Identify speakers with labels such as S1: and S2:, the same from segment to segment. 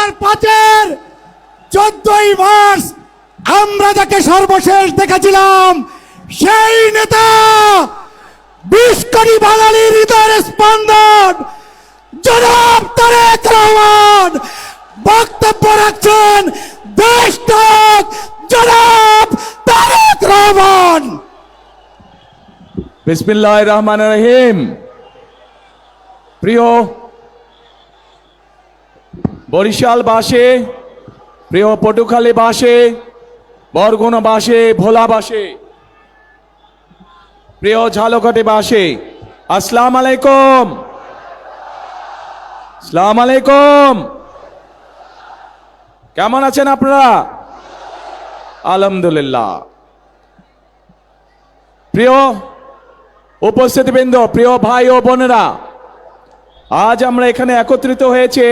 S1: 2005-এর 14ই March আমরা যাকে সর্বশেষ দেখেছিলাম সেই নেতা 20 কোটি বাঙালির হৃদয়ের স্পন্দন জনাব তারেক রহমান বক্তব্য রাখছেন দেশনায়ক জনাব তারেক রহমান।
S2: বিসমিল্লাহির রহমানির রহিম। প্রিয় বরিশালবাসী, প্রিয় পটুখালীবাসী, বরগুনাবাসী, ভোলাবাসী, প্রিয় ঝালকাঠিবাসী, আসসালামু আলাইকুম। আসসালামু আলাইকুম। কেমন আছেন আপনারা? আলহামদুলিল্লাহ। প্রিয় উপস্থিতিবৃন্দ, প্রিয় ভাই ও বোনেরা, আজ আমরা এখানে একত্রিত হয়েছে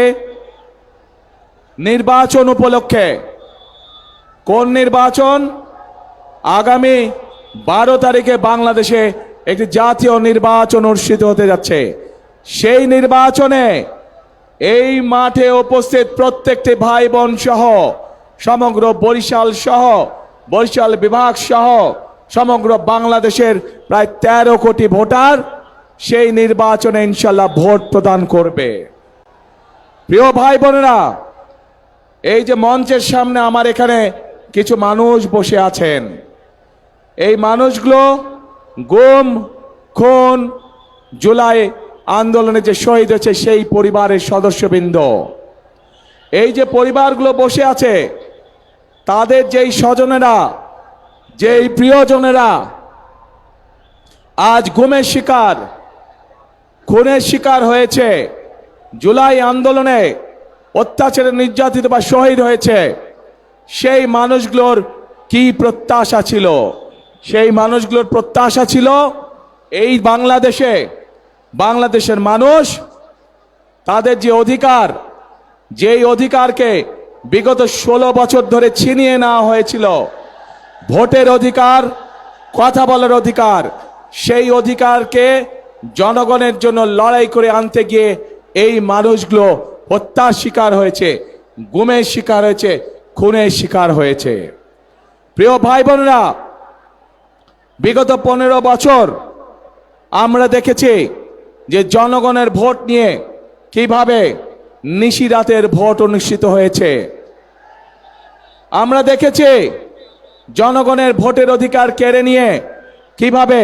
S2: নির্বাচন উপলক্ষে। কোন নির্বাচন? আগামী 12 তারিখে বাংলাদেশে একটি জাতীয় নির্বাচন অনুষ্ঠিত হতে যাচ্ছে। সেই নির্বাচনে এই মাঠে উপস্থিত প্রত্যেকটি ভাই বোন সহ সমগ্র বরিশাল সহ বরিশাল বিভাগ সহ সমগ্র বাংলাদেশের প্রায় 13 কোটি ভোটার সেই নির্বাচনে ইনশাল্লাহ ভোট প্রদান করবে। প্রিয় ভাই বোনেরা, এই যে মঞ্চের সামনে আমার এখানে কিছু মানুষ বসে আছেন, এই মানুষগুলো গুম, খুন, জুলাই আন্দোলনে যে শহীদ হয়েছে সেই পরিবারের সদস্যবৃন্দ। এই যে পরিবারগুলো বসে আছে, তাদের যেই স্বজনেরা, যেই প্রিয়জনেরা আজ গুমের শিকার, খুনের শিকার হয়েছে, জুলাই আন্দোলনে অত্যাচারে নির্যাতিত বা শহীদ হয়েছে, সেই মানুষগুলোর কি প্রত্যাশা ছিল? সেই মানুষগুলোর প্রত্যাশা ছিল এই বাংলাদেশের মানুষ তাদের যে অধিকার, যেই অধিকারকে বিগত 16 বছর ধরে ছিনিয়ে নেওয়া হয়েছিল, ভোটের অধিকার, কথা বলার অধিকার, সেই অধিকারকে জনগণের জন্য লড়াই করে আনতে গিয়ে এই মানুষগুলো হত্যার শিকার হয়েছে, গুমের শিকার হয়েছে, খুনের শিকার হয়েছে। প্রিয় ভাই বোনেরা, বিগত 15 বছর আমরা দেখেছি যে জনগণের ভোট নিয়ে কিভাবে নিশিরাতের ভোট অনুষ্ঠিত হয়েছে। আমরা দেখেছি জনগণের ভোটের অধিকার কেড়ে নিয়ে কিভাবে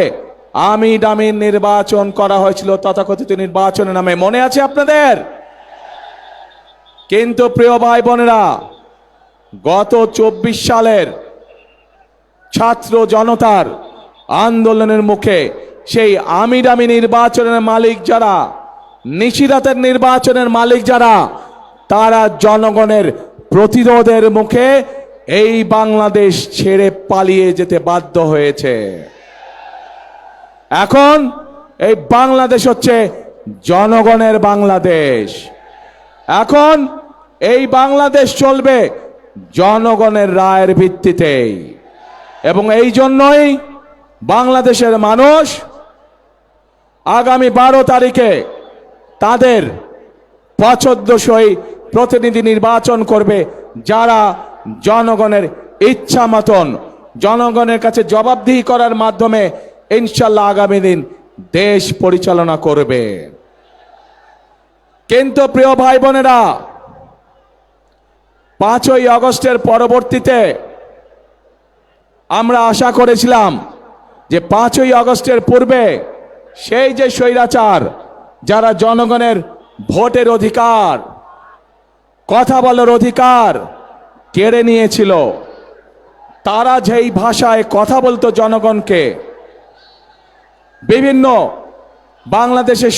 S2: আমি ডামির নির্বাচন করা হয়েছিল তথাকথিত নির্বাচনের নামে, মনে আছে আপনাদের? কিন্তু প্রিয় ভাই বোনেরা, গত 24 সালের ছাত্র জনতার আন্দোলনের মুখে সেই আমি ডামি নির্বাচনের মালিক যারা, নিশিরাতের নির্বাচনের মালিক যারা, তারা জনগণের প্রতিরোধের মুখে এই বাংলাদেশ ছেড়ে পালিয়ে যেতে বাধ্য হয়েছে। এখন এই বাংলাদেশ হচ্ছে জনগণের বাংলাদেশ। এখন এই বাংলাদেশ চলবে জনগণের রায়ের ভিত্তিতেই, এবং এই জন্যই বাংলাদেশের মানুষ আগামী 12 তারিখে তাদের পছন্দসই প্রতিনিধি নির্বাচন করবে, যারা জনগণের ইচ্ছা মতন জনগণের কাছে জবাবদিহি করার মাধ্যমে ইনশাল্লাহ আগামী দিন দেশ পরিচালনা করবে। কিন্তু প্রিয় ভাই বোনেরা, 5ই আগস্টের পরবর্তীতে আমরা আশা করেছিলাম যে 5ই আগস্টের পূর্বে সেই যে স্বৈরাচার, যারা জনগণের ভোটের অধিকার, কথা বলার অধিকার কেড়ে নিয়েছিল, তারা যেই ভাষায় কথা বলতো জনগণকে, বিভিন্ন বাংলাদেশের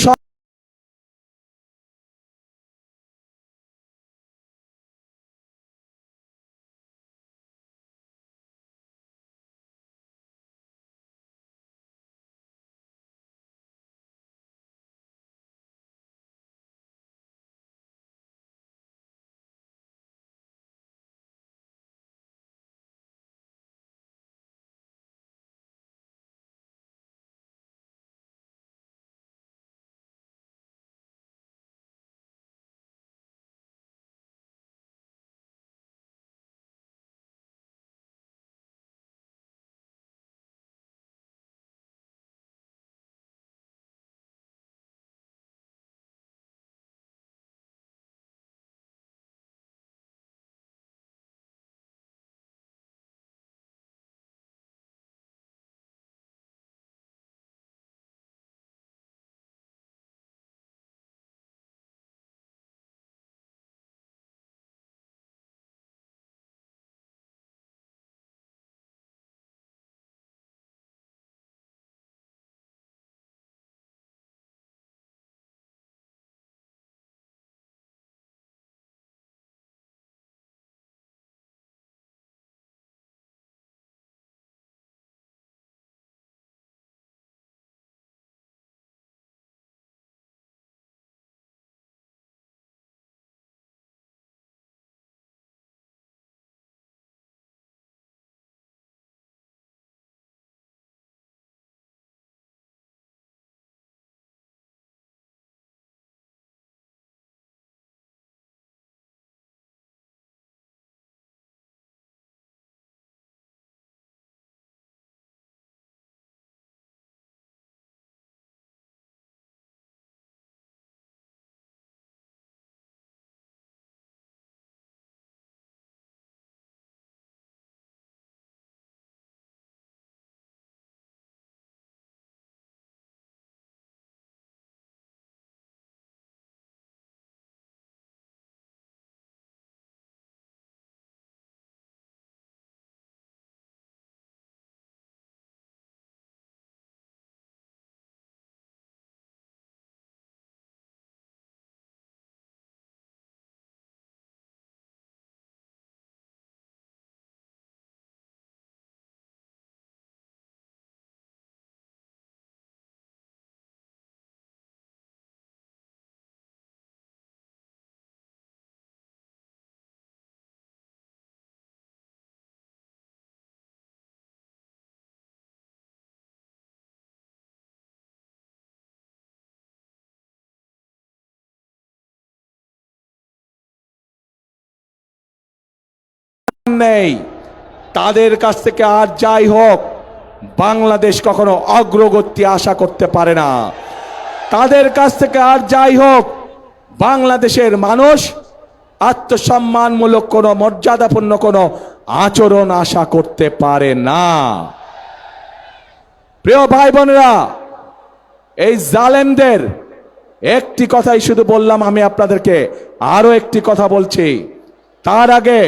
S2: নেই, তাদের কাছ থেকে আর যাই হোক বাংলাদেশ কখনো অগ্রগতি আশা করতে পারে না। তাদের কাছ থেকে আর যাই হোক বাংলাদেশের মানুষ আত্মসম্মানমূলক কোনো মর্যাদাপূর্ণ কোনো আচরণ আশা করতে পারে না। প্রিয় ভাই বোনেরা, এই জালেমদের একটি কথাই শুধু বললাম, আমি আপনাদেরকে আরো একটি কথা বলছি। তার আগে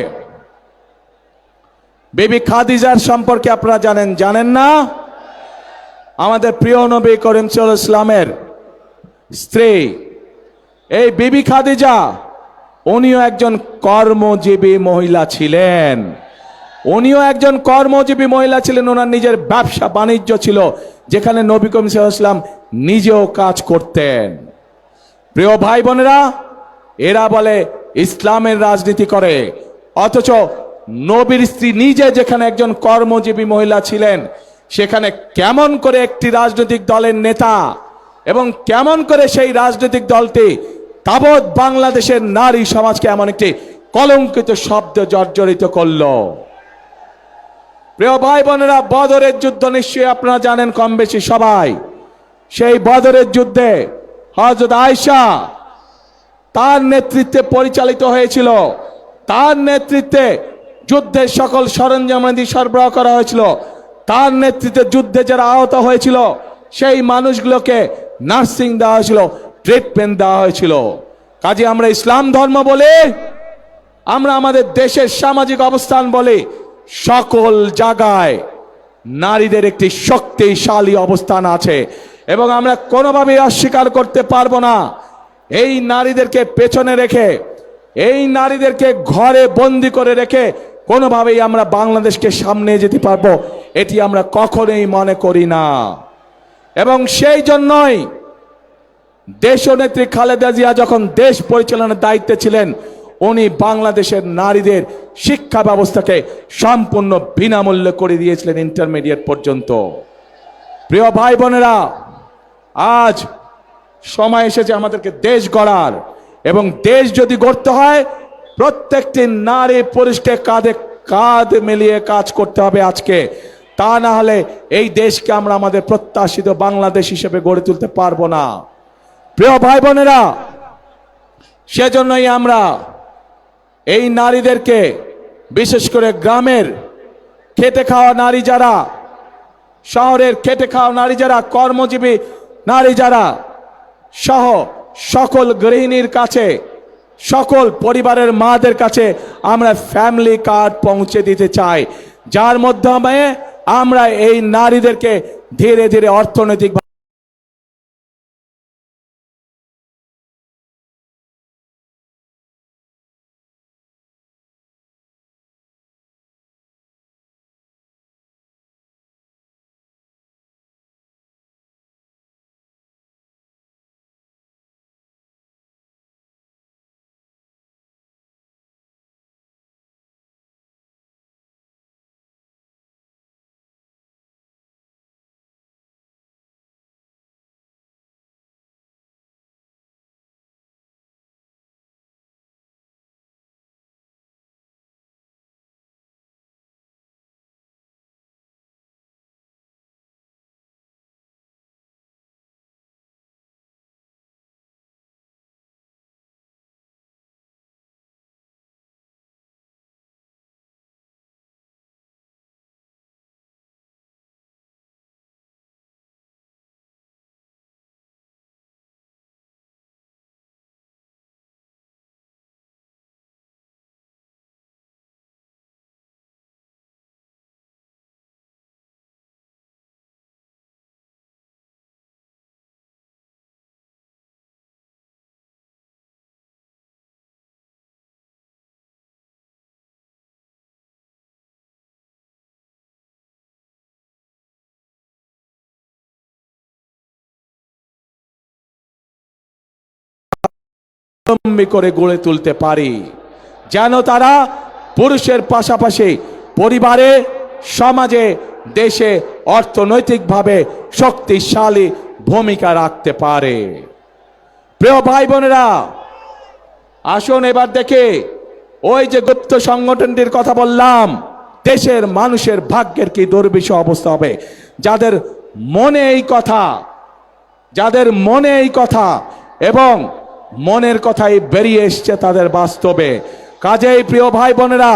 S2: বিবি খাদিজার সম্পর্কে আপনারা জানেন না? আমাদের প্রিয় নবী করিম সাল্লাল্লাহু আলাইহি ওয়াসাল্লামের স্ত্রী এই বিবি খাদিজা, উনিও একজন কর্মজীবী মহিলা ছিলেন। ওনার নিজের ব্যবসা বাণিজ্য ছিল, যেখানে নবী করিম সাল্লাল্লাহু আলাইহি ওয়াসাল্লাম নিজেও কাজ করতেন। প্রিয় ভাই বোনেরা, এরা বলে ইসলামের রাজনীতি করে, অথচ নবীর স্ত্রী নিজে যেখানে একজন কর্মজীবী মহিলা ছিলেন, সেখানে কেমন করে একটি রাজনৈতিক দলের নেতা এবং কেমন করে সেই রাজনৈতিক দলটি তাবৎ বাংলাদেশের নারী সমাজকে এমন একটি কলঙ্কিত শব্দ জর্জরিত করলো। প্রিয় ভাই বোনেরা, বদরের যুদ্ধ নিশ্চয়ই আপনারা জানেন কম বেশি সবাই। সেই বদরের যুদ্ধে হযরত আয়েশা তার নেতৃত্বে পরিচালিত হয়েছিল, তার নেতৃত্বে যুদ্ধের সকল সরঞ্জামাদি সরবরাহ করা হয়েছিল, তার নেতৃত্বে যুদ্ধে যারা আহত হয়েছিল সেই মানুষগুলোকে নার্সিং দেওয়া হয়েছিল, ট্রিটমেন্ট দেওয়া হয়েছিল। কাজে আমরা ইসলাম ধর্ম বলে, আমরা আমাদের দেশের সামাজিক অবস্থান বলে, সকল জায়গায় নারীদের একটি শক্তিশালী অবস্থান আছে এবং আমরা কোনোভাবেই অস্বীকার করতে পারবো না। এই নারীদেরকে পেছনে রেখে, এই নারীদেরকে ঘরে বন্দি করে রেখে কোনোভাবেই আমরা বাংলাদেশকে সামনে যেতে পারবো, এটি আমরা কখনোই মনে করি না। এবং সেই জন্যই দেশনেত্রী খালেদা জিয়া যখন দেশ পরিচালনার দায়িত্বে ছিলেন, উনি বাংলাদেশের নারীদের শিক্ষা ব্যবস্থাকে সম্পূর্ণ বিনামূল্যে করে দিয়েছিলেন, ইন্টারমিডিয়েট পর্যন্ত। প্রিয় ভাই বোনেরা, আজ সময় এসেছে আমাদেরকে দেশ গড়ার, এবং দেশ যদি গড়তে হয় প্রত্যেকটি নারী পুরুষকে কাঁধে কাঁধ মিলিয়ে কাজ করতে হবে আজকে। তা না হলে এই দেশকে আমরা আমাদের প্রত্যাশিত বাংলাদেশ হিসেবে গড়ে তুলতে পারবো না। প্রিয় ভাই বোনেরা, সেজন্যই আমরা এই নারীদেরকে, বিশেষ করে গ্রামের খেটে খাওয়া নারী যারা, শহরের খেটে খাওয়া নারী যারা, কর্মজীবী নারী যারা সহ সকল গৃহিণীর কাছে, সকল পরিবারের মাদের কাছে আমরা ফ্যামিলি কার্ড পৌঁছে দিতে চাই, যার মাধ্যমে আমরা এই নারীদেরকে ধীরে ধীরে অর্থনৈতিক করে গড়ে তুলতে পারি, যেন তারা পুরুষের পাশাপাশি পরিবারে, সমাজে, দেশে অর্থনৈতিকভাবে শক্তিশালী ভূমিকা রাখতে পারে। প্রিয় ভাই বোনেরা, আসুন এবার দেখে ওই যে গুপ্ত সংগঠনটির কথা বললাম, দেশের মানুষের ভাগ্যের কি দুর্বিষহ অবস্থা হবে, যাদের মনে এই কথা, যাদের মনে এই কথা এবং মনের কথাই বেরিয়ে এসছে তাদের বাস্তবে। কাজেই প্রিয় ভাই বোনেরা,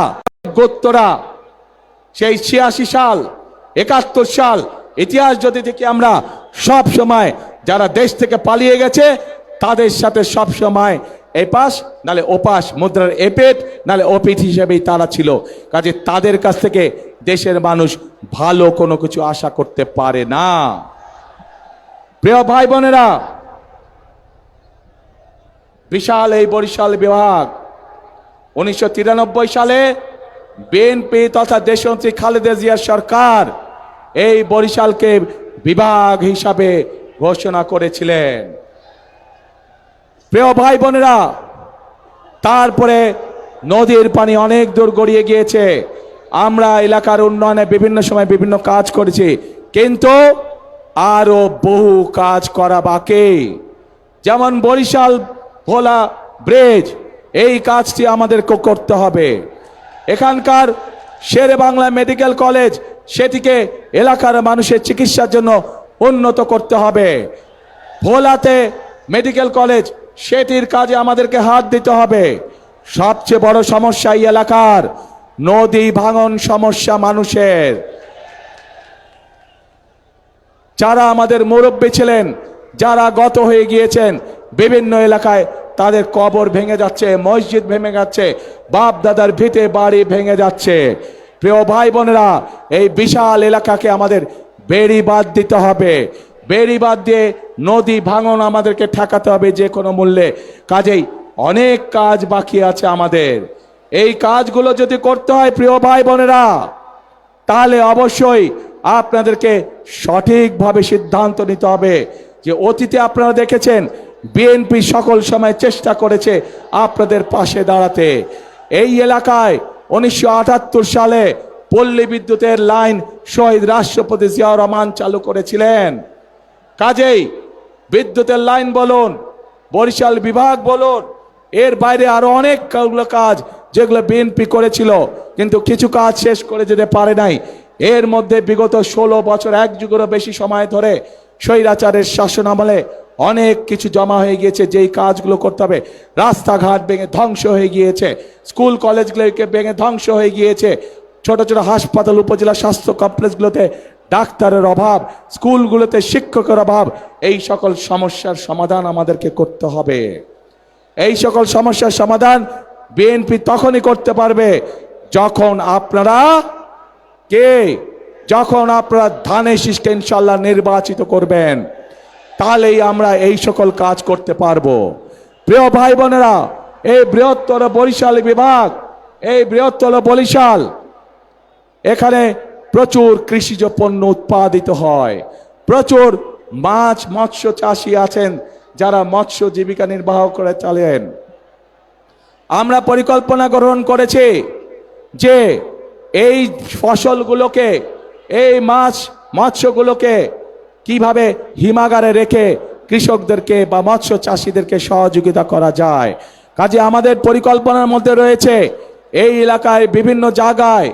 S2: গুপ্তরা সেই 86 সাল 71 সাল ইতিহাস যদি থেকে আমরা সব সময় যারা দেশ থেকে পালিয়ে গেছে তাদের সাথে সব সময় এপাশ নালে ওপাশ, মুদ্রার এপেট নালে ওপিঠ হিসেবেই তারা ছিল। কাজে তাদের কাছ থেকে দেশের মানুষ ভালো কোনো কিছু আশা করতে পারে না। প্রিয় ভাই বোনেরা, বিশাল এই বরিশাল বিভাগ 1993 সালে বিএনপি তথা দেশনেত্রী খালেদা জিয়ার সরকার এই বরিশালকে বিভাগ হিসাবে ঘোষণা করেছিলেন। প্রিয় ভাই বোনেরা, তারপরে নদীর পানি অনেক দূর গড়িয়ে গিয়েছে। আমরা এলাকার উন্নয়নে বিভিন্ন সময় বিভিন্ন কাজ করেছি, কিন্তু আরো বহু কাজ করা বাকি। যেমন বরিশাল ভোলা ব্রিজ, এই কাজটি আমাদের করতে হবে। এখানকার শেরে বাংলা মেডিকেল কলেজ, সেটিকে এলাকার মানুষের চিকিৎসার জন্য উন্নত করতে হবে। ভোলাতে মেডিকেল কলেজ, সেটির কাজে আমাদেরকে হাত দিতে হবে। সবচেয়ে বড় সমস্যা এই এলাকার নদী ভাঙন সমস্যা। মানুষের যারা আমাদের মুরব্বী ছিলেন, যারা গত হয়ে গিয়েছেন, বিভিন্ন এলাকায় তাদের কবর ভেঙে যাচ্ছে, মসজিদ ভেঙে যাচ্ছে, বাপ দাদার ভিটে বাড়ি ভেঙে যাচ্ছে। প্রিয় ভাই বোনেরা, এই বিশাল এলাকাকে আমাদের বেড়ি বাঁধ দিতে হবে। বেড়ি বাঁধ দিয়ে নদী ভাঙন আমাদেরকে ঠেকাতে হবে যে কোনো মূল্যে। কাজেই অনেক কাজ বাকি আছে আমাদের। এই কাজগুলো যদি করতে হয় প্রিয় ভাই বোনেরা, তাহলে অবশ্যই আপনাদেরকে সঠিকভাবে সিদ্ধান্ত নিতে হবে। যে অতীতে আপনারা দেখেছেন বিএনপি সকল সময় চেষ্টা করেছে আপনাদের পাশে দাঁড়াতে। এই এলাকায় 1978 সালে পল্লী বিদ্যুতের লাইন শহীদ রাষ্ট্রপতি জিয়াউর রহমান চালু করেছিলেন। কাজেই বিদ্যুতের লাইন বলুন, বরিশাল বিভাগ বলুন, এর বাইরে আরো অনেক কাজ যেগুলো বিএনপি করেছিল, কিন্তু কিছু কাজ শেষ করে যেতে পারে নাই। এর মধ্যে বিগত 16 বছর, এক যুগেরও বেশি সময় ধরে স্বৈরাচারের শাসন আমলে অনেক কিছু জমা হয়ে গিয়েছে, যেই কাজগুলো করতে হবে। রাস্তাঘাট ভেঙে ধ্বংস হয়ে গিয়েছে, স্কুল কলেজগুলোকে ভেঙে ধ্বংস হয়ে গিয়েছে, ছোট ছোট হাসপাতাল, উপজেলা স্বাস্থ্য কমপ্লেক্সগুলোতে ডাক্তারের অভাব, স্কুলগুলোতে শিক্ষকের অভাব। এই সকল সমস্যার সমাধান আমাদেরকে করতে হবে। এই সকল সমস্যার সমাধান বিএনপি তখনই করতে পারবে যখন আপনারা ধানের শীষকে ইনশাল্লাহ নির্বাচিত করবেন, তাহলেই আমরা এই সকল কাজ করতে পারবো। প্রিয় ভাই বোনেরা, এই বৃহত্তর বরিশাল বিভাগ, এই বৃহত্তর বরিশাল, এখানে প্রচুর কৃষিজ পণ্য উৎপাদিত হয়। প্রচুর মাছ মৎস্য চাষী আছেন যারা মৎস্য জীবিকা নির্বাহ করে চলেন। আমরা পরিকল্পনা গ্রহণ করেছি যে এই ফসলগুলোকে, এই মাছ মৎস্যগুলোকে কিভাবে হিমাগারে রেখে কৃষকদেরকে বা মৎস্য চাষীদেরকে সহযোগিতা করা যায়। কাজে আমাদের পরিকল্পনার মধ্যে রয়েছে এই এলাকায় বিভিন্ন জায়গায়,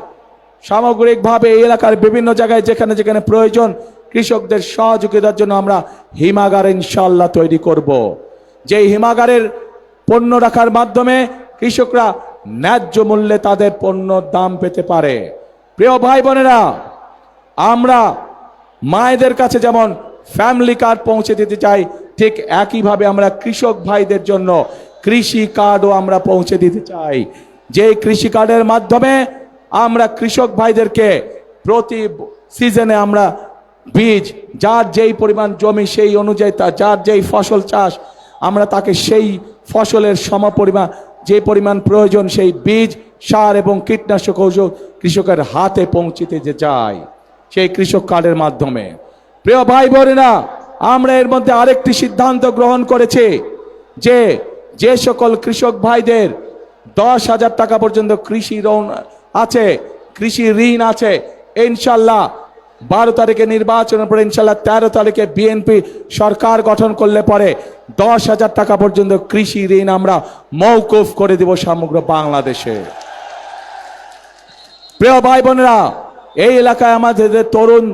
S2: সামগ্রিকভাবে এই এলাকার বিভিন্ন জায়গায় যেখানে যেখানে প্রয়োজন কৃষকদের সহযোগিতার জন্য আমরা হিমাগার ইনশাল্লাহ তৈরি করব। যেই হিমাগারের পণ্য রাখার মাধ্যমে কৃষকরা ন্যায্য মূল্যে তাদের পণ্যর দাম পেতে পারে। প্রিয় ভাই বোনেরা, আমরা মায়েদের কাছে যেমন ফ্যামিলি কার্ড পৌঁছে দিতে চাই, ঠিক একইভাবে আমরা কৃষক ভাইদের জন্য কৃষি কার্ডও আমরা পৌঁছে দিতে চাই। যে কৃষি কার্ডের মাধ্যমে আমরা কৃষক ভাইদেরকে প্রতি সিজনে আমরা বীজ, যার যেই পরিমাণ জমি সেই অনুযায়ী যার যেই ফসল চাষ, আমরা তাকে সেই ফসলের সমপরিমাণ যে পরিমাণ প্রয়োজন সেই বীজ, সার এবং কীটনাশক ঔষধ কৃষকের হাতে পৌঁছে দিতে চাই সেই কৃষক কার্ডের মাধ্যমে। প্রিয় ভাই বোনেরা, আমরা এর মধ্যে আরেকটি সিদ্ধান্ত গ্রহণ করেছি যে যে সকল কৃষক ভাইদের 10,000 টাকা পর্যন্ত কৃষি ঋণ আছে, কৃষি ঋণ আছে, ইনশাল্লাহ 12 তারিখে নির্বাচনের পরে ইনশাল্লাহ 13 তারিখে বিএনপি সরকার গঠন করলে পরে 10,000 টাকা পর্যন্ত কৃষি ঋণ আমরা মওকুফ করে দেব সমগ্র বাংলাদেশে। প্রিয় ভাই বোনেরা, এই এলাকায় আমাদের তরুণ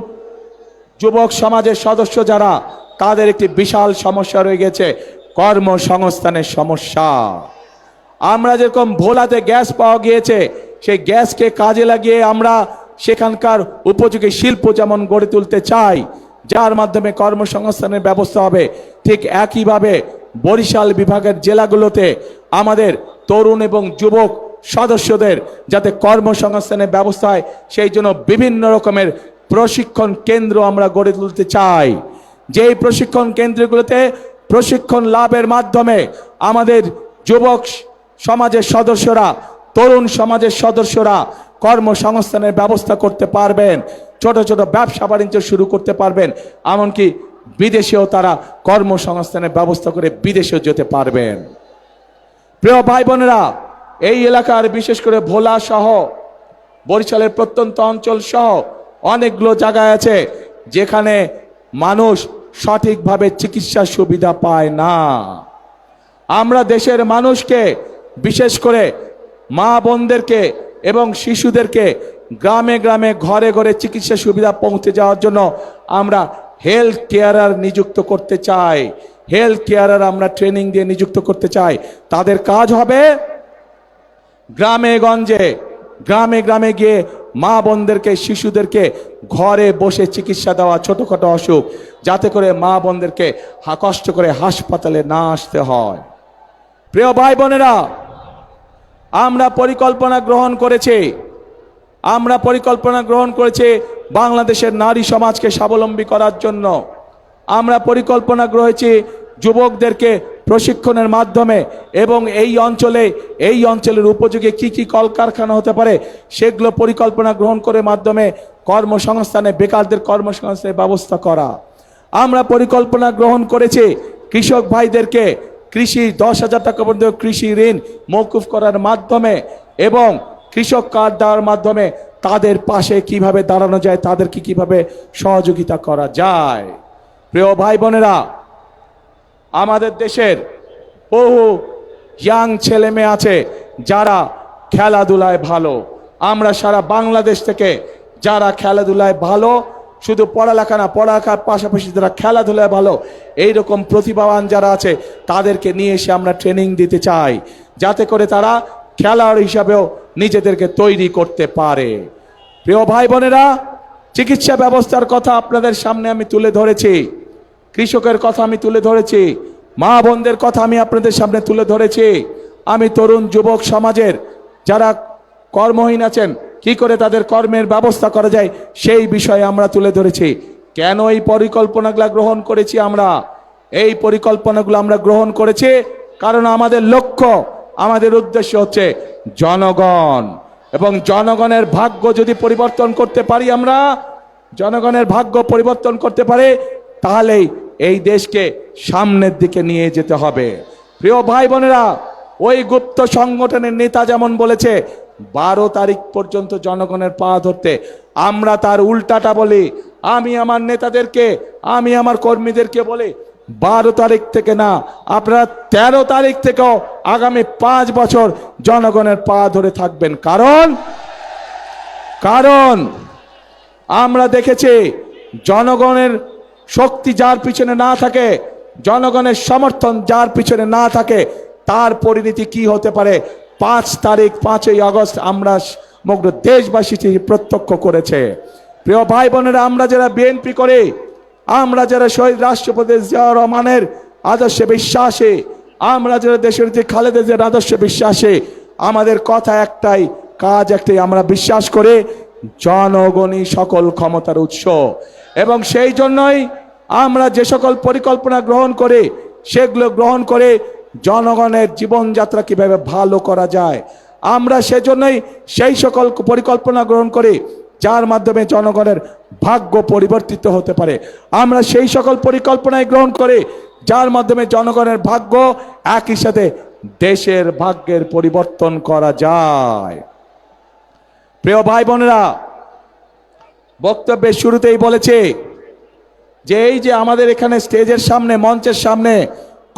S2: যুবক সমাজের সদস্য যারা, তাদের একটি বিশাল সমস্যা রয়ে গেছে, কর্মসংস্থানের সমস্যা। আমরা যেরকম ভোলাতে গ্যাস পাওয়া গিয়েছে, সেই গ্যাসকে কাজে লাগিয়ে আমরা সেখানকার উপযোগী শিল্প যেমন গড়ে তুলতে চাই, যার মাধ্যমে কর্মসংস্থানের ব্যবস্থা হবে, ঠিক একইভাবে বরিশাল বিভাগের জেলাগুলোতে আমাদের তরুণ এবং যুবক সদস্যদের যাতে কর্মসংস্থানের ব্যবস্থা হয়, সেই জন্য বিভিন্ন রকমের প্রশিক্ষণ কেন্দ্র আমরা গড়ে তুলতে চাই। যেই প্রশিক্ষণ কেন্দ্রগুলোতে প্রশিক্ষণ লাভের মাধ্যমে আমাদের যুবক সমাজের সদস্যরা, তরুণ সমাজের সদস্যরা কর্মসংস্থানের ব্যবস্থা করতে পারবেন, ছোট ছোট ব্যবসা বাণিজ্য শুরু করতে পারবেন, এমনকি বিদেশেও তারা কর্মসংস্থানের ব্যবস্থা করে বিদেশেও যেতে পারবেন। প্রিয় ভাই বোনেরা, এই এলাকার বিশেষ করে ভোলা সহ বরিশালের প্রত্যন্ত অঞ্চল সহ অনেকগুলো জায়গায় আছে যেখানে মানুষ সঠিকভাবে চিকিৎসার সুবিধা পায় না। আমরা দেশের মানুষকে, বিশেষ করে মা বোনদেরকে এবং শিশুদেরকে গ্রামে গ্রামে ঘরে ঘরে চিকিৎসা সুবিধা পৌঁছে যাওয়ার জন্য আমরা হেলথ কেয়ারার নিযুক্ত করতে চাই। হেলথ কেয়ারার আমরা ট্রেনিং দিয়ে নিযুক্ত করতে চাই। তাদের কাজ হবে গ্রামে গঞ্জে, গ্রামে গ্রামে গিয়ে মা বোনদেরকে, শিশুদেরকে ঘরে বসে চিকিৎসা দেওয়া, ছোটখাটো অসুখ, যাতে করে মা বোনদেরকে কষ্ট করে হাসপাতালে না আসতে হয়। প্রিয় ভাই বোনেরা, আমরা পরিকল্পনা গ্রহণ করেছি বাংলাদেশের নারী সমাজকে স্বাবলম্বী করার জন্য। আমরা পরিকল্পনা করেছি যুবকদেরকে প্রশিক্ষণের মাধ্যমে এবং এই অঞ্চলের উপযোগী কি কি কলকারখানা হতে পারে সেগুলো পরিকল্পনা গ্রহণ করে মাধ্যমে কর্মসংস্থানে, বেকারদের কর্মসংস্থানের ব্যবস্থা করা। আমরা পরিকল্পনা গ্রহণ করেছি কৃষক ভাইদেরকে কৃষি 10,000 টাকা পর্যন্ত কৃষি ঋণ মওকুফ করার মাধ্যমে এবং কৃষক কার্ড দেওয়ার মাধ্যমে তাদের পাশে কিভাবে দাঁড়ানো যায়, তাদেরকে কিভাবে সহযোগিতা করা যায়। প্রিয় ভাই বোনেরা, আমাদের দেশের বহু ইয়াং ছেলে মেয়ে আছে যারা খেলাধুলায় ভালো। আমরা সারা বাংলাদেশ থেকে যারা খেলাধুলায় ভালো, শুধু পড়ালেখা না, পড়ালেখার পাশাপাশি যারা খেলাধুলায় ভালো, এইরকম প্রতিভাবান যারা আছে তাদেরকে নিয়ে এসে আমরা ট্রেনিং দিতে চাই, যাতে করে তারা খেলোয়াড় হিসাবেও নিজেদেরকে তৈরি করতে পারে। প্রিয় ভাই বোনেরা, চিকিৎসা ব্যবস্থার কথা আপনাদের সামনে আমি তুলে ধরেছি, কৃষকের কথা আমি তুলে ধরেছি, মা বোনদের কথা আমি আপনাদের সামনে তুলে ধরেছি। আমি তরুণ যুবক সমাজের যারা কর্মহীন আছেন, কি করে তাদের কর্মের ব্যবস্থা করা যায় সেই বিষয়ে আমরা তুলে ধরেছি। কেন এই পরিকল্পনাগুলো গ্রহণ করেছি? এই পরিকল্পনাগুলো আমরা গ্রহণ করেছি কারণ আমাদের লক্ষ্য, আমাদের উদ্দেশ্য হচ্ছে জনগণ, এবং জনগণের ভাগ্য যদি পরিবর্তন করতে পারি, আমরা জনগণের ভাগ্য পরিবর্তন করতে পারি, তাহলেই এই দেশকে সামনের দিকে নিয়ে যেতে হবে। প্রিয় ভাই বোনেরা, ওই গুপ্ত সংগঠনের নেতা যেমন বলেছে 12 তারিখ পর্যন্ত জনগণের পা ধরতে, আমরা তার উল্টাটা বলি। আমি আমার নেতাদেরকে, আমি আমার কর্মীদেরকে বলি 12 তারিখ থেকে না, আপনারা 13 তারিখ থেকেও আগামী 5 বছর জনগণের পা ধরে থাকবেন। কারণ আমরা দেখেছি জনগণের শক্তি যার পিছনে না থাকে, জনগণের সমর্থন যার পিছনে না থাকে, তার পরিণতি কি হতে পারে 5 তারিখ 5ই আগস্ট আমরা সমগ্র দেশবাসী প্রত্যক্ষ করেছে। প্রিয় ভাই বোনেরা, আমরা যারা বিএনপি করে, আমরা যারা শহীদ রাষ্ট্রপতি জিয়াউর রহমানের আদর্শে বিশ্বাসী, আমরা যারা দেশের যে খালেদা জিয়ার আদর্শে বিশ্বাসী, আমাদের কথা একটাই, কাজ একটাই, আমরা বিশ্বাস করে জনগণই সকল ক্ষমতার উৎস। এবং সেই জন্যই আমরা যে সকল পরিকল্পনা গ্রহণ করে, সেগুলো গ্রহণ করে জনগণের জীবনযাত্রা কিভাবে ভালো করা যায়, আমরা সেজন্যই সেই সকল পরিকল্পনা গ্রহণ করি যার মাধ্যমে জনগণের ভাগ্য পরিবর্তিত হতে পারে। আমরা সেই সকল পরিকল্পনায় গ্রহণ করি যার মাধ্যমে জনগণের ভাগ্য, একই সাথে দেশের ভাগ্যের পরিবর্তন করা যায়। প্রিয় ভাই বোনেরা, বক্তব্যের শুরুতেই বলেছে যে এই যে আমাদের এখানে স্টেজের সামনে, মঞ্চের সামনে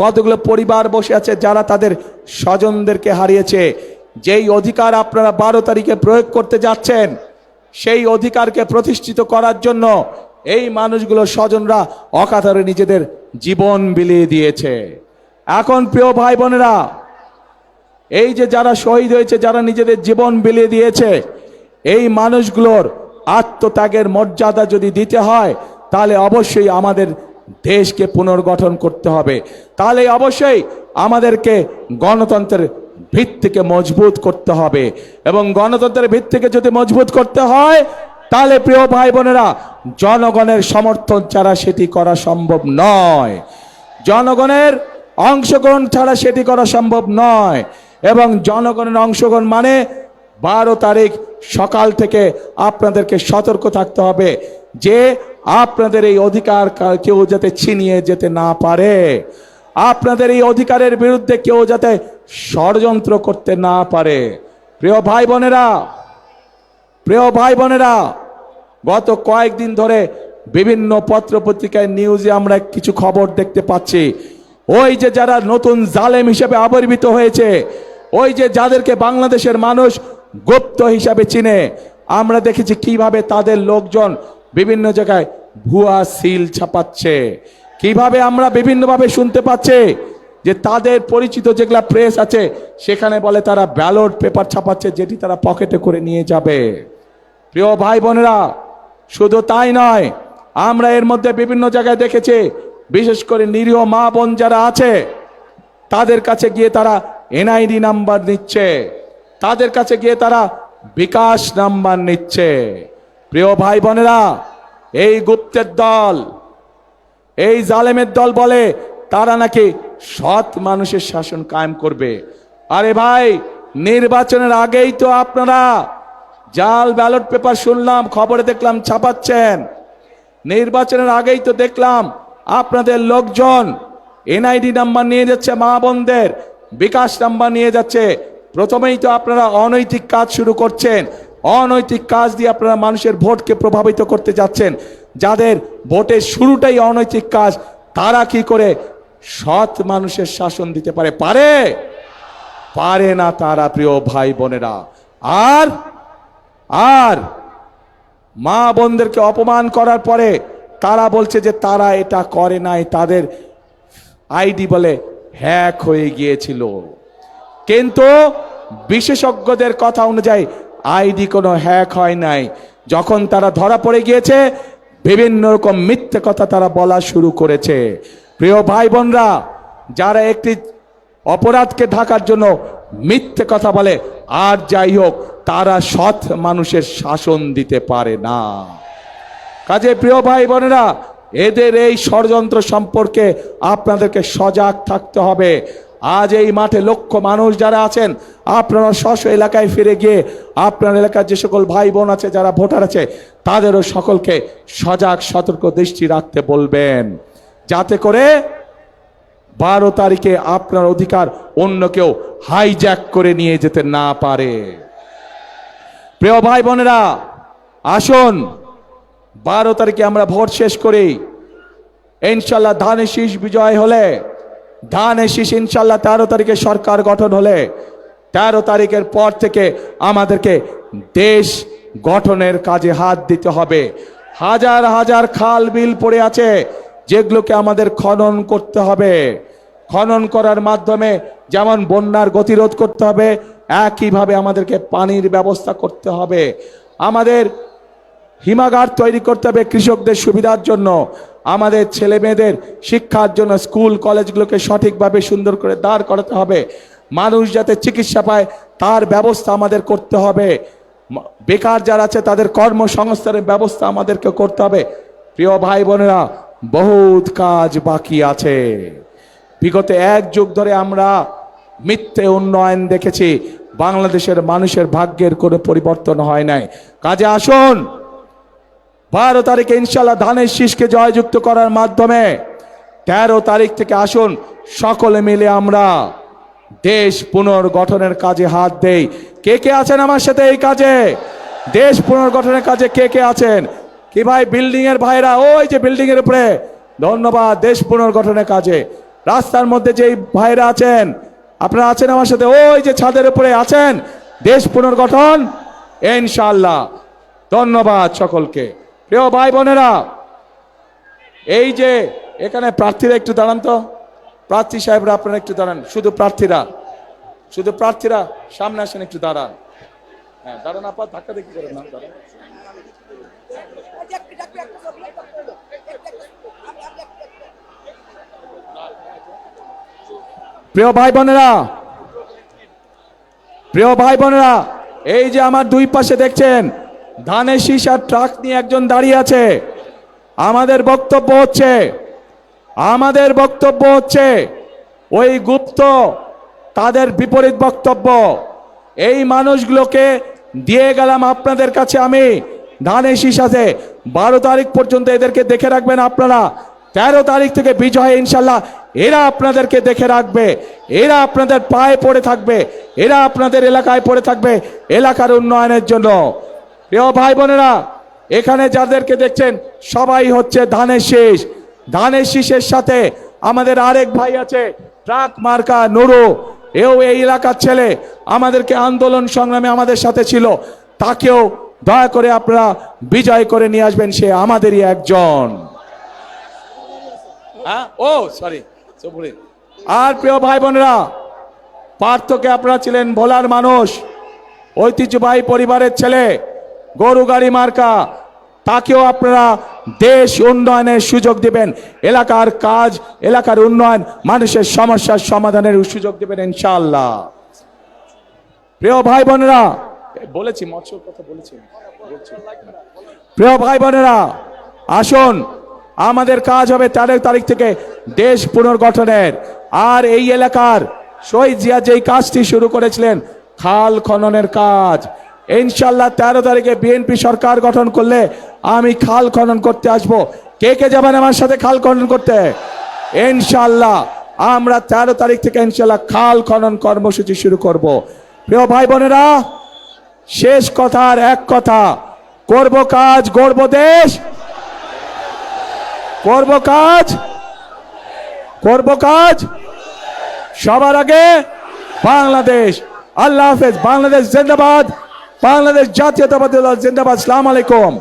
S2: কতগুলো পরিবার বসে আছে যারা তাদের স্বজনদেরকে হারিয়েছে। যেই অধিকার আপনারা 12 তারিখে প্রয়োগ করতে যাচ্ছেন, সেই অধিকারকে প্রতিষ্ঠিত করার জন্য এই মানুষগুলো স্বজনরা অকাতরে নিজেদের জীবন বিলিয়ে দিয়েছে। এখন প্রিয় ভাই বোনেরা, এই যে যারা শহীদ হয়েছে, যারা নিজেদের জীবন বিলিয়ে দিয়েছে, এই মানুষগুলোর আত্মত্যাগের মর্যাদা যদি দিতে হয়, তাহলে অবশ্যই আমাদের দেশকে পুনর্গঠন করতে হবে। তাহলে অবশ্যই আমাদেরকে গণতন্ত্রের ভিত্তিকে মজবুত করতে হবে, এবং গণতন্ত্রের ভিত্তিকে যদি মজবুত করতে হয়, তাহলে প্রিয় ভাই বোনেরা, জনগণের সমর্থন ছাড়া সেটি করা সম্ভব নয়। জনগণের অংশগ্রহণ ছাড়া সেটি করা সম্ভব নয়। এবং জনগণের অংশগ্রহণ মানে 12 তারিখ সকাল থেকে আপনাদেরকে সতর্ক থাকতে হবে যে আপনাদের এই অধিকার কেউ যাতে ছিনিয়ে যেতে না পারে, আপনাদের এই অধিকারের বিরুদ্ধে কেউ যাতে ষড়যন্ত্র করতে না পারে। প্রিয় ভাই বোনেরা, গত কয়েকদিন ধরে বিভিন্ন পত্র পত্রিকায় নিউজে আমরা কিছু খবর দেখতে পাচ্ছি। ওই যে যারা নতুন জালেম হিসেবে আবির্ভূত হয়েছে, ওই যে যাদেরকে বাংলাদেশের মানুষ গুপ্ত হিসাবে চিনে, আমরা দেখেছি কিভাবে তাদের লোকজন বিভিন্ন জায়গায় ভুয়া সিল ছাপাচ্ছে। কিভাবে আমরা বিভিন্নভাবে শুনতে পাচ্ছি যে তাদের পরিচিত যেগুলা প্রেস আছে, সেখানে বলে তারা ব্যালট পেপার ছাপাচ্ছে, যেটি তারা পকেটে করে নিয়ে যাবে। প্রিয় ভাই বোনেরা, শুধু তাই নয়, আমরা এর মধ্যে বিভিন্ন জায়গায় দেখেছি, বিশেষ করে নিরীহ মা বোন যারা আছে, তাদের কাছে গিয়ে তারা এনআইডি নাম্বার নিচ্ছে, তাদের কাছে গিয়ে তারা বিকাশ নাম্বার নিচ্ছে। প্রিয় ভাই বোনেরা, এই গুপ্তের দল, এই জালেমের দল বলে তারা নাকি সৎ মানুষের শাসন কায়েম করবে। আরে ভাই, নির্বাচনের আগেই তো আপনারা জাল ব্যালট পেপার শুনলাম, খবরে দেখলাম ছাপাচ্ছেন। নির্বাচনের আগেই তো দেখলাম আপনাদের লোকজন এনআইডি নাম্বার নিয়ে যাচ্ছে, মা বোনদের বিকাশ নাম্বার নিয়ে যাচ্ছে। প্রথমেই তো আপনারা অনৈতিক কাজ শুরু করছেন। অনৈতিক কাজ দিয়ে আপনারা মানুষের ভোটকে প্রভাবিত করতে যাচ্ছেন। যাদের ভোটের শুরুটাই অনৈতিক কাজ, তারা কি করে সৎ মানুষের শাসন দিতে পারে? পারে না তারা, প্রিয় ভাই বোনেরা। আর মা বোনদেরকে অপমান করার পরে তারা বলছে যে তারা এটা করে নাই, তাদের আইডি বলে হ্যাক হয়ে গিয়েছিল। কিন্তু বিশেষজ্ঞদের কথা অনুযায়ী আইডি কোনো হ্যাক হয় নাই। যখন তারা ধরা পড়ে গিয়েছে, বিভিন্ন রকম মিথ্যে কথা তারা বলা শুরু করেছে। প্রিয় ভাই বোনরা, যারা একটি অপরাধকে ঢাকার জন্য মিথ্যে কথা বলে, আর যাই হোক, তারা সৎ মানুষের শাসন দিতে পারে না। কাজে প্রিয় ভাই বোনেরা, এদের এই ষড়যন্ত্র সম্পর্কে আপনাদেরকে সজাগ থাকতে হবে। আজ এই মাঠে লক্ষ মানুষ যারা আছেন, আপনারা স্ব এলাকায় ফিরে গিয়ে আপনার এলাকার যে সকল ভাই বোন আছে, যারা ভোটার আছে, তাদেরও সকলকে সজাগ সতর্ক দৃষ্টি রাখতে বলবেন, যাতে করে 12 তারিখে আপনার অধিকার অন্য কেউ হাইজ্যাক করে নিয়ে যেতে না পারে। প্রিয় ভাই বোনেরা, আসুন 12 তারিখে আমরা ভোট শেষ করি। ইনশাল্লাহ ধানের শীষ বিজয় হলে, ধানের শীষ ইনশাল্লাহ 13 তারিখে সরকার গঠন হলে, 13 তারিখের পর থেকে আমাদেরকে দেশ গঠনের কাজে হাত দিতে হবে। হাজার হাজার খাল বিল পড়ে আছে, যেগুলোকে আমাদের খনন করতে হবে। খনন করার মাধ্যমে যেমন বন্যার গতিরোধ করতে হবে, একইভাবে আমাদেরকে পানির ব্যবস্থা করতে হবে। আমাদের হিমাগার তৈরি করতে হবে কৃষকদের সুবিধার জন্য। আমাদের ছেলে মেয়েদের শিক্ষার জন্য স্কুল কলেজগুলোকে সঠিকভাবে সুন্দর করে দাঁড় করাতে হবে। মানুষ যাতে চিকিৎসা পায়, তার ব্যবস্থা আমাদের করতে হবে। বেকার যারা আছে, তাদের কর্মসংস্থানের ব্যবস্থা আমাদেরকে করতে হবে। প্রিয় ভাই বোনেরা, বহুত কাজ বাকি আছে। বিগত 1 যুগ ধরে আমরা মিথ্যে উন্নয়ন দেখেছি, বাংলাদেশের মানুষের ভাগ্যের কোনো পরিবর্তন হয় নাই। কাজে আসুন 12 তারিখে ইনশাল্লাহ ধানের শীষকে জয়যুক্ত করার মাধ্যমে 13 তারিখ থেকে আসুন সকলে মিলে আমরা দেশ পুনর্গঠনের কাজে হাত দেই। কে কে আছেন আমার সাথে এই কাজে? দেশ পুনর্গঠনের কাজে কে কে আছেন? কি ভাই, বিল্ডিং এর ভাইরা, ওই যে বিল্ডিং এর উপরে, ধন্যবাদ। দেশ পুনর্গঠনের কাজে রাস্তার মধ্যে যেই ভাইরা আছেন, আপনারা আছেন আমার সাথে, ওই যে ছাদের উপরে আছেন, দেশ পুনর্গঠন ইনশাআল্লাহ। ধন্যবাদ সকলকে। প্রিয় ভাই বোনেরা, এই যে এখানে প্রার্থীরা একটু দাঁড়ান তো, প্রার্থী সাহেবরা আপনারা একটু দাঁড়ান, শুধু প্রার্থীরা সামনে আসেন, একটু দাঁড়ান। হ্যাঁ দাঁড়ান, আপা ধাক্কা দেখি করেন না, দাঁড়ান। প্রিয় ভাই বোনেরা, এই যে আমার দুই পাশে দেখছেন ধানের শীষ আর ট্রাক নিয়ে একজন দাঁড়িয়ে আছে। আমাদের বক্তব্য হচ্ছে ওই গুপ্ত তাদের বিপরীত বক্তব্য। এই মানুষগুলোকে দিয়ে গেলাম আপনাদের কাছে আমি, ধানের শীষ আছে 12 তারিখ পর্যন্ত এদেরকে দেখে রাখবেন আপনারা। 13 তারিখ থেকে বিজয় ইনশাল্লাহ এরা আপনাদেরকে দেখে রাখবে, এরা আপনাদের পায়ে পড়ে থাকবে, এরা আপনাদের এলাকায় পড়ে থাকবে এলাকার উন্নয়নের জন্য। প্রিয় ভাই বোনেরা, এখানে যাদেরকে দেখছেন সবাই হচ্ছে ধানের শীষ। ধানের শীষের সাথে আমাদের আরেক ভাই আছে ট্রাক মার্কা নুরু, এও এই এলাকার ছেলে, আমাদেরকে আন্দোলন সংগ্রামে আমাদের সাথে ছিল। তাকেও দয়া করে আপনারা বিজয় করে নিয়ে আসবেন, সে আমাদেরই একজন। আর প্রিয় ভাই বোনেরা, পার্থকে আপনারা ছিলেন ভোলার মানুষ, ঐতিহ্যবাহী পরিবারের ছেলে, গরু গাড়ি মার্কা, তাকেও আপনারা দেশ উন্নয়নের সুযোগ দিবেন, এলাকার কাজ, এলাকার উন্নয়ন, মানুষের সমস্যার সমাধানের সুযোগ দিবেন ইনশাআল্লাহ। প্রিয় ভাই বোনেরা, বলেছি মৎস্যর কথা বলেছি। প্রিয় ভাই বোনেরা, আসুন, আমাদের কাজ হবে 13 তারিখ থেকে দেশ পুনর্গঠনের। আর এই এলাকার শহীদ জিয়া যেই কাজটি শুরু করেছিলেন, খাল খননের কাজ, ইনশাল্লাহ 13 তারিখে বিএনপি সরকার গঠন করলে আমি খাল খনন করতে আসব। কে কে যাবেন আমার সাথে খাল খনন করতে? ইনশাল্লাহ আমরা 13 তারিখ থেকে ইনশাল্লাহ খাল খনন কর্মসূচি শুরু করব। প্রিয় ভাই বোনেরা, শেষ কথার এক কথা, করব কাজ, গড়ব দেশ, করব কাজ সবার আগে বাংলাদেশ। আল্লাহ হাফেজ। বাংলাদেশ জিন্দাবাদ, বাংলাদেশ জাতীয়তাবাদী দল জিন্দাবাদ। আসসালামু আলাইকুম।